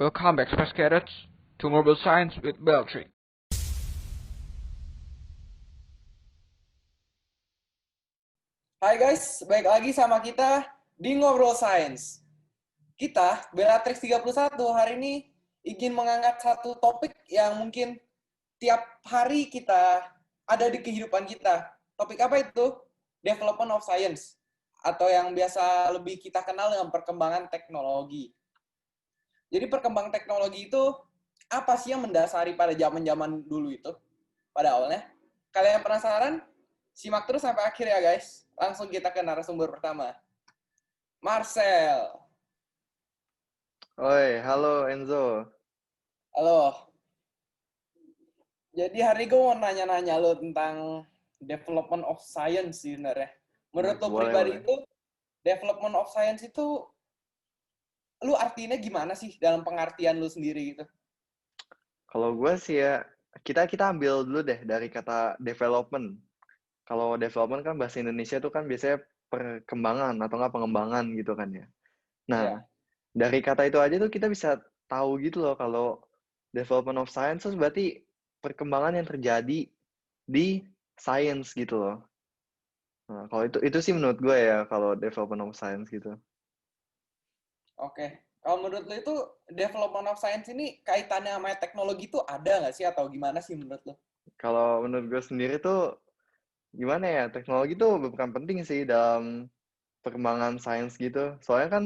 Welcome back, Space Cadets, to Mobile Science with Beltry. Hai guys, balik lagi sama kita di Ngobrol Science. Kita, Bellatrix 31, hari ini ingin mengangkat satu topik yang mungkin tiap hari kita ada di kehidupan kita. Topik apa itu? Development of Science, atau yang biasa lebih kita kenal dengan perkembangan teknologi. Jadi perkembangan teknologi itu apa sih yang mendasari pada zaman-zaman dulu itu? Pada awalnya. Kalian penasaran? Simak terus sampai akhir ya guys. Langsung kita ke narasumber pertama. Marcel. Oi, halo Enzo. Halo. Jadi hari ini gue mau nanya-nanya lo tentang development of science sebenarnya. Menurut lo pribadi Boleh. itu, development of science itu, lu artinya gimana sih dalam pengertian lu sendiri gitu? Kalau gue sih ya, kita ambil dulu deh dari kata development. Kalau development kan bahasa Indonesia tuh kan biasanya perkembangan atau nggak pengembangan gitu kan ya. Nah, Iya. dari kata itu aja tuh kita bisa tahu gitu loh kalau development of science itu berarti perkembangan yang terjadi di science gitu loh. Nah, kalau itu sih menurut gue ya kalau development of science gitu. Oke. Kalau menurut lu itu development of science ini kaitannya sama teknologi itu ada nggak sih atau gimana sih menurut lu? Kalau menurut gue sendiri tuh gimana ya, teknologi tuh berperan penting sih dalam perkembangan sains gitu. Soalnya kan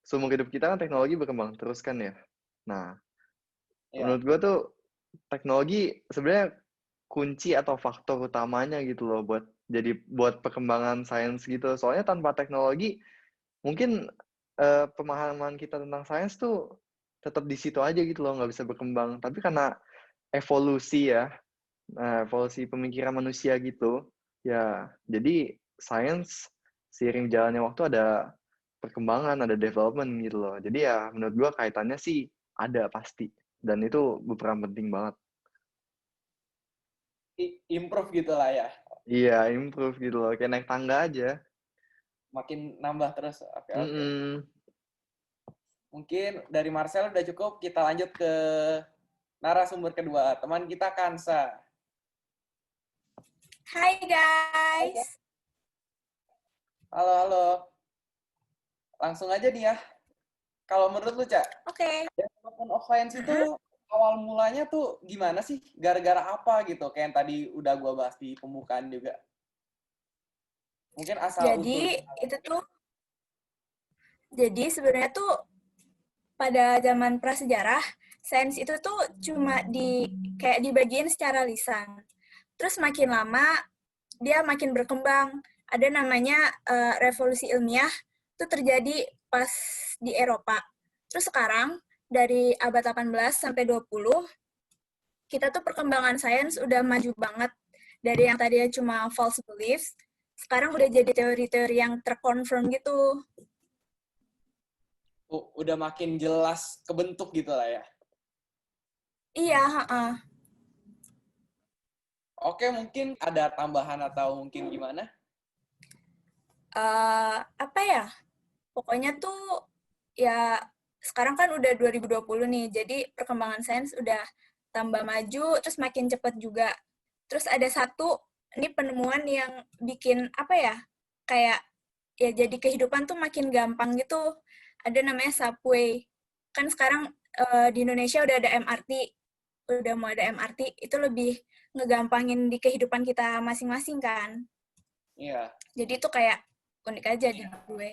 seumur hidup kita kan teknologi berkembang terus kan ya. Nah, Iya. menurut gue tuh teknologi sebenarnya kunci atau faktor utamanya gitu loh buat perkembangan sains gitu. Soalnya tanpa teknologi mungkin pemahaman kita tentang sains tuh tetap di situ aja gitu loh, nggak bisa berkembang. Tapi karena evolusi ya, evolusi pemikiran manusia gitu, ya jadi sains seiring jalannya waktu ada perkembangan, ada development gitu loh. Jadi ya menurut gua kaitannya sih ada pasti. Dan itu berperan penting banget. Improve gitu lah ya. Iya, improve gitu loh. Kayak naik tangga aja. Makin nambah terus. Oke, oke. Mm-mm. Mungkin dari Marcel udah cukup, kita lanjut ke narasumber kedua, teman kita Kansa. Hai guys. Halo, halo. Langsung aja nih ya. Kalau menurut lu, Cak, Oke. development of science itu awal mulanya tuh gimana sih? Gara-gara apa gitu? Kayak yang tadi udah gua bahas di pembukaan juga. Mungkin asal usul. Jadi sebenarnya tuh pada zaman prasejarah, sains itu tuh cuma kayak dibagiin secara lisan. Terus makin lama dia makin berkembang. Ada namanya revolusi ilmiah itu terjadi pas di Eropa. Terus sekarang dari abad 18 sampai 20 kita tuh perkembangan sains udah maju banget. Dari yang tadinya cuma false beliefs, sekarang udah jadi teori-teori yang terkonfirm gitu. Udah makin jelas kebentuk gitu lah ya. Iya, Oke, mungkin ada tambahan atau mungkin gimana? apa ya? Pokoknya tuh ya sekarang kan udah 2020 nih, jadi perkembangan sains udah tambah maju, terus makin cepat juga. Terus ada satu, ini penemuan yang bikin apa ya, kayak ya jadi kehidupan tuh makin gampang gitu. Ada namanya subway. Kan sekarang di Indonesia udah ada MRT, udah mau ada MRT, itu lebih ngegampangin di kehidupan kita masing-masing kan. Iya. Jadi itu kayak unik aja di gue.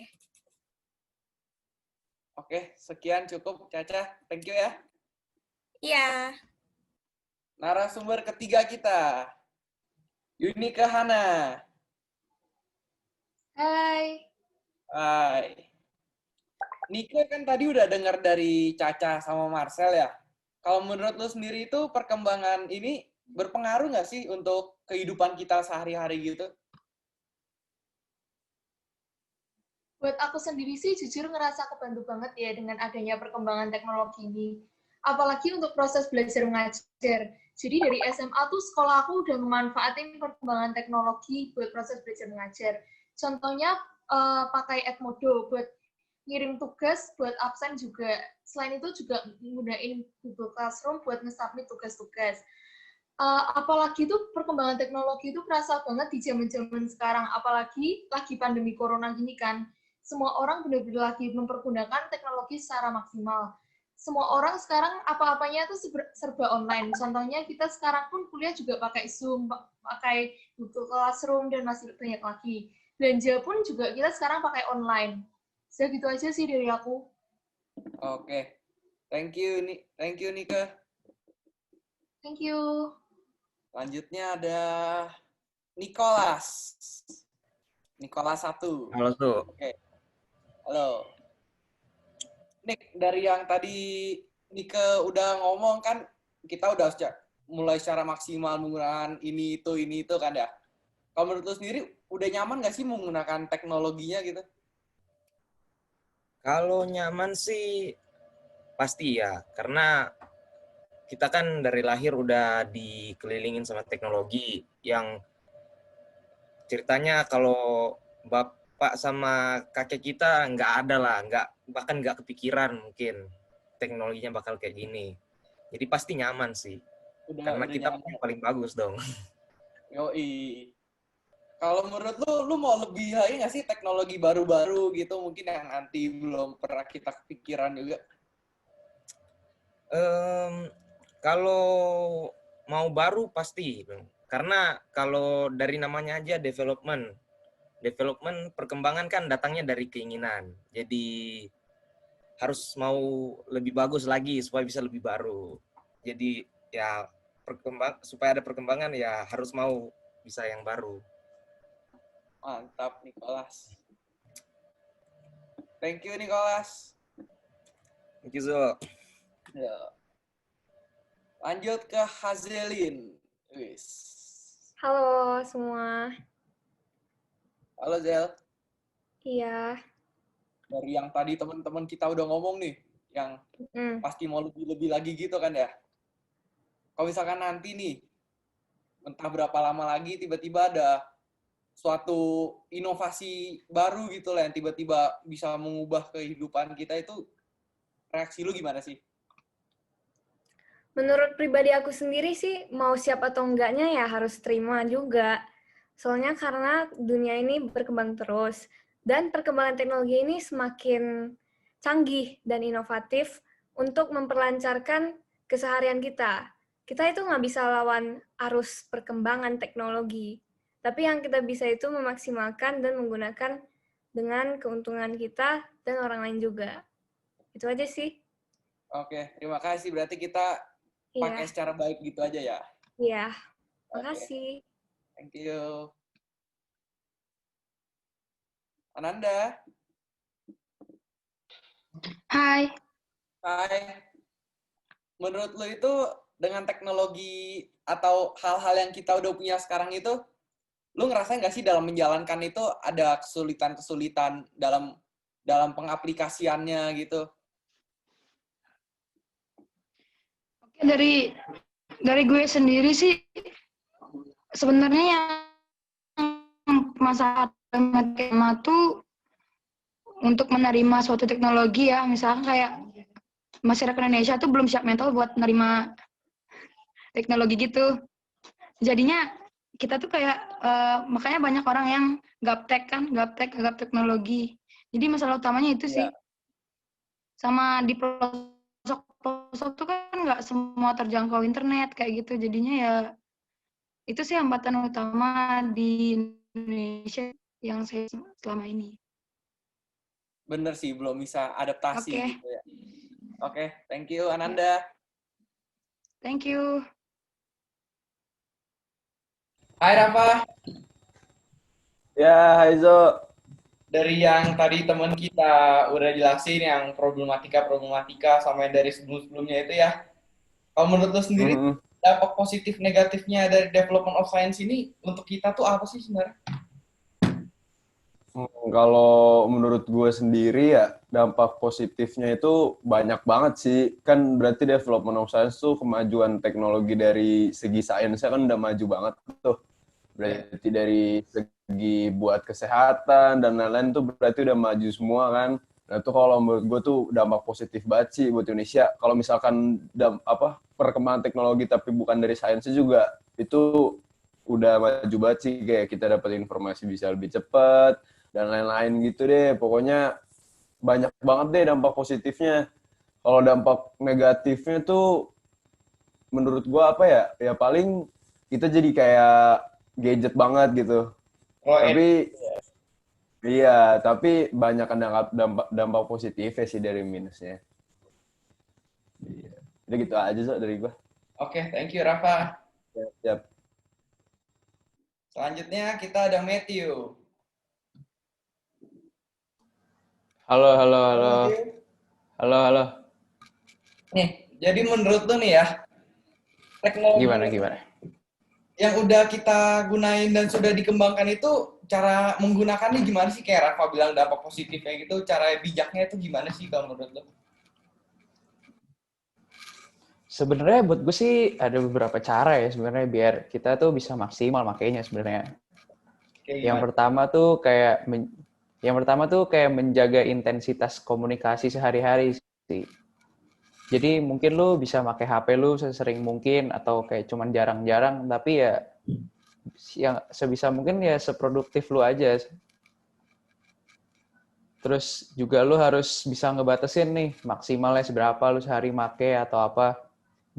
Oke, sekian cukup Caca. Thank you ya. Iya. Narasumber ketiga kita, Yunika Hana. Hai. Hai. Nika kan tadi udah dengar dari Caca sama Marcel ya. Kalau menurut lu sendiri itu perkembangan ini berpengaruh nggak sih untuk kehidupan kita sehari-hari gitu? Buat aku sendiri sih jujur ngerasa kebantu banget ya dengan adanya perkembangan teknologi ini. Apalagi untuk proses belajar mengajar. Jadi dari SMA tuh sekolah aku udah memanfaatin perkembangan teknologi buat proses belajar mengajar. Contohnya pakai Edmodo buat ngirim tugas buat absen juga. Selain itu juga menggunakan Google Classroom buat nge-submit tugas-tugas. Apalagi tuh perkembangan teknologi itu kerasa banget di zaman-zaman sekarang, apalagi lagi pandemi corona gini kan. Semua orang benar-benar lagi mempergunakan teknologi secara maksimal. Semua orang sekarang apa-apanya tuh serba online. Contohnya kita sekarang pun kuliah juga pakai Zoom, pakai Google Classroom, dan masih banyak lagi. Belanja pun juga kita sekarang pakai online. Segitu aja sih dari aku. Oke. Thank you Nika. Thank you. Selanjutnya ada Nicholas 1. Halo tuh. Oke. Halo. Nick, dari yang tadi Nika udah ngomong kan, kita udah mulai secara maksimal menggunakan ini itu kan ya. Kalau menurut lu sendiri, udah nyaman nggak sih menggunakan teknologinya gitu? Kalau nyaman sih pasti ya, karena kita kan dari lahir udah dikelilingin sama teknologi yang ceritanya kalau bapak sama kakek kita nggak ada lah, bahkan nggak kepikiran mungkin teknologinya bakal kayak gini. Jadi pasti nyaman sih, karena kita nyaman. paling bagus dong. Yoi. Kalau menurut lu mau lebih lagi nggak sih teknologi baru-baru gitu, mungkin yang nanti belum pernah kita kepikiran juga? Kalau mau baru pasti, karena kalau dari namanya aja development perkembangan kan datangnya dari keinginan. Jadi harus mau lebih bagus lagi supaya bisa lebih baru. Jadi ya supaya ada perkembangan ya harus mau bisa yang baru. Mantap, Nicholas. Thank you, Nicholas. Thank you, Zo. Ya. Lanjut ke Hazelin. Halo semua. Halo, Zel. Iya. Dari yang tadi teman-teman kita udah ngomong nih, yang pasti mau lebih lagi gitu kan ya. Kalau misalkan nanti nih, entah berapa lama lagi tiba-tiba ada suatu inovasi baru gitu lah yang tiba-tiba bisa mengubah kehidupan kita, itu reaksi lu gimana sih? Menurut pribadi aku sendiri sih, mau siap atau enggaknya ya harus terima juga. Soalnya karena dunia ini berkembang terus, dan perkembangan teknologi ini semakin canggih dan inovatif untuk memperlancarkan keseharian kita. Kita itu nggak bisa lawan arus perkembangan teknologi, tapi yang kita bisa itu memaksimalkan dan menggunakan dengan keuntungan kita dan orang lain juga. Itu aja sih. Oke, terima kasih. Berarti kita pakai secara baik gitu aja ya? Iya, makasih. Thank you. Ananda. Hai. Hai. Menurut lo itu dengan teknologi atau hal-hal yang kita udah punya sekarang itu, lo ngerasain nggak sih dalam menjalankan itu ada kesulitan-kesulitan dalam pengaplikasiannya gitu? Oke, dari gue sendiri sih sebenarnya yang masalah tema tuh untuk menerima suatu teknologi ya, misalkan kayak masyarakat Indonesia tuh belum siap mental buat menerima teknologi gitu. Jadinya kita tuh kayak makanya banyak orang yang gaptek teknologi. Jadi masalah utamanya itu sih. Sama di pelosok tuh kan nggak semua terjangkau internet kayak gitu, jadinya ya itu sih hambatan utama di Indonesia yang saya selama ini. Bener sih, belum bisa adaptasi gitu ya. Oke, thank you Ananda. Thank you. Hai Rafa. Ya, hai Zo. Dari yang tadi teman kita udah jelasin yang problematika sama yang dari sebelum-sebelumnya itu ya. Kalau menurut lo sendiri, dampak positif negatifnya dari development of science ini untuk kita tuh apa sih sebenarnya? Kalau menurut gue sendiri ya, dampak positifnya itu banyak banget sih. Kan berarti development of science tuh kemajuan teknologi dari segi sainsnya kan udah maju banget tuh. Berarti dari segi buat kesehatan dan lain-lain tuh berarti udah maju semua kan. Nah itu kalau menurut gue tuh dampak positif banget sih buat Indonesia. Kalau misalkan perkembangan teknologi tapi bukan dari sainsnya juga, itu udah maju banget sih, kayak kita dapat informasi bisa lebih cepat dan lain-lain gitu deh. Pokoknya banyak banget deh dampak positifnya. Kalau dampak negatifnya tuh menurut gua apa ya? Ya paling kita jadi kayak gadget banget gitu. Tapi iya, tapi banyak dampak positifnya sih dari minusnya. Iya. Udah gitu aja so dari gua. Oke, thank you Rafa. Siap. Selanjutnya kita ada Matthew. Halo, halo, halo. Matthew. Halo, halo. Nih, jadi menurut lu nih ya, teknologi Gimana? yang udah kita gunain dan sudah dikembangkan itu, cara menggunakannya gimana sih? Kayak Rafa bilang dampak positif kayak gitu, cara bijaknya itu gimana sih kalau menurut lu? Sebenarnya buat gue sih ada beberapa cara ya sebenarnya biar kita tuh bisa maksimal makainya sebenarnya. Yang pertama tuh kayak menjaga intensitas komunikasi sehari-hari sih. Jadi mungkin lu bisa pakai HP lu sesering mungkin atau kayak cuman jarang-jarang, tapi ya yang sebisa mungkin ya seproduktif lu aja. Terus juga lu harus bisa ngebatasin nih maksimalnya seberapa lu sehari make atau apa,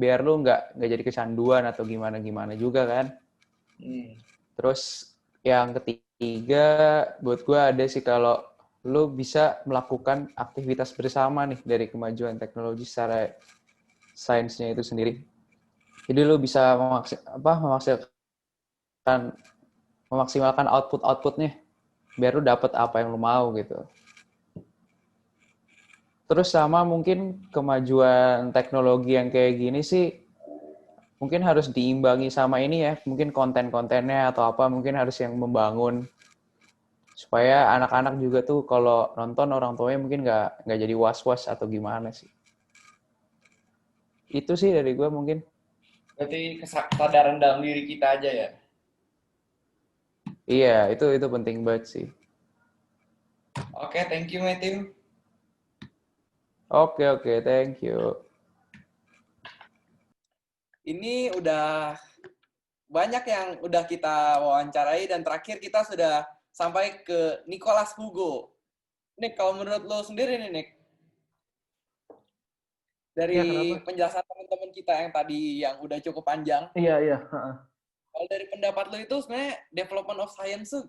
biar lu nggak jadi kecanduan atau gimana juga kan. Terus yang ketiga buat gue ada sih kalau lu bisa melakukan aktivitas bersama nih dari kemajuan teknologi secara sainsnya itu sendiri. Jadi lu bisa memaksimalkan outputnya biar lu dapat apa yang lu mau gitu. Terus sama mungkin kemajuan teknologi yang kayak gini sih mungkin harus diimbangi sama ini ya, mungkin konten-kontennya atau apa mungkin harus yang membangun supaya anak-anak juga tuh kalau nonton orang tuanya mungkin nggak jadi was-was atau gimana sih. Itu sih dari gue mungkin. Berarti kesadaran dalam diri kita aja ya? Iya, itu penting banget sih. Oke, thank you Matthew. Oke, thank you. Ini udah banyak yang udah kita wawancarai dan terakhir kita sudah sampai ke Nicholas Hugo. Nick, kalau menurut lo sendiri nih, Nick, dari penjelasan teman-teman kita yang tadi yang udah cukup panjang. Iya. Kalau dari pendapat lo itu sebenarnya development of science tuh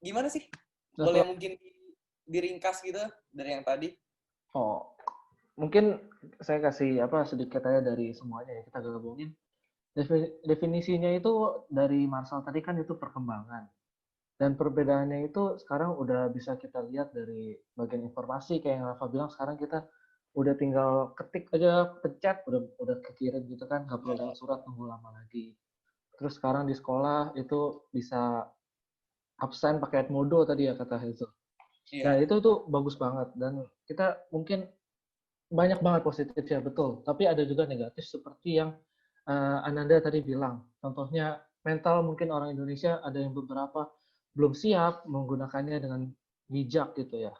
gimana sih? Boleh mungkin diringkas gitu dari yang tadi? Oh, mungkin saya kasih sedikit aja dari semuanya ya, kita gabungin. Definisinya itu dari Marshall tadi kan itu perkembangan. Dan perbedaannya itu sekarang udah bisa kita lihat dari bagian informasi kayak yang Rafa bilang, sekarang kita udah tinggal ketik aja, pencet udah kekirim gitu kan, nggak perlu lewat surat tunggu lama lagi. Terus sekarang di sekolah itu bisa absen pakai Edmodo tadi ya kata Hezo. Nah itu tuh bagus banget dan kita mungkin banyak banget positifnya, betul. Tapi ada juga negatif seperti yang Ananda tadi bilang. Contohnya mental mungkin orang Indonesia ada yang beberapa belum siap menggunakannya dengan bijak gitu ya.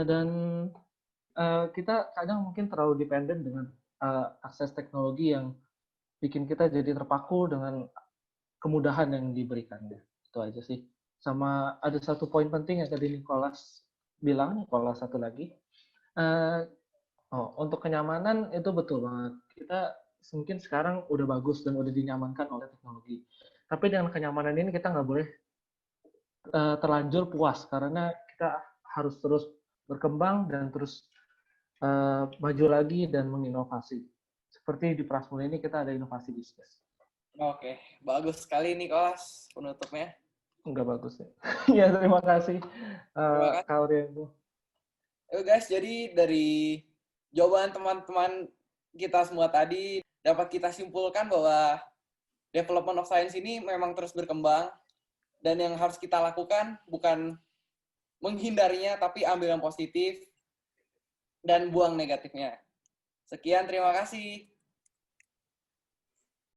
Dan kita kadang mungkin terlalu dependen dengan akses teknologi yang bikin kita jadi terpaku dengan kemudahan yang diberikannya. Itu aja sih. Sama ada satu poin penting yang tadi Nicholas bilang, Nicholas satu lagi. Untuk kenyamanan itu betul banget. Kita mungkin sekarang udah bagus dan udah dinyamankan oleh teknologi. Tapi dengan kenyamanan ini kita nggak boleh terlanjur puas karena kita harus terus berkembang dan terus maju lagi dan menginovasi. Seperti di Prasmul ini kita ada inovasi bisnis. Oke, bagus sekali nih kelas penutupnya. Enggak bagus ya. Ya terima kasih Kak Aurelio. Guys, jadi dari jawaban teman-teman kita semua tadi dapat kita simpulkan bahwa development of science ini memang terus berkembang dan yang harus kita lakukan bukan menghindarinya tapi ambil yang positif dan buang negatifnya. Sekian, terima kasih.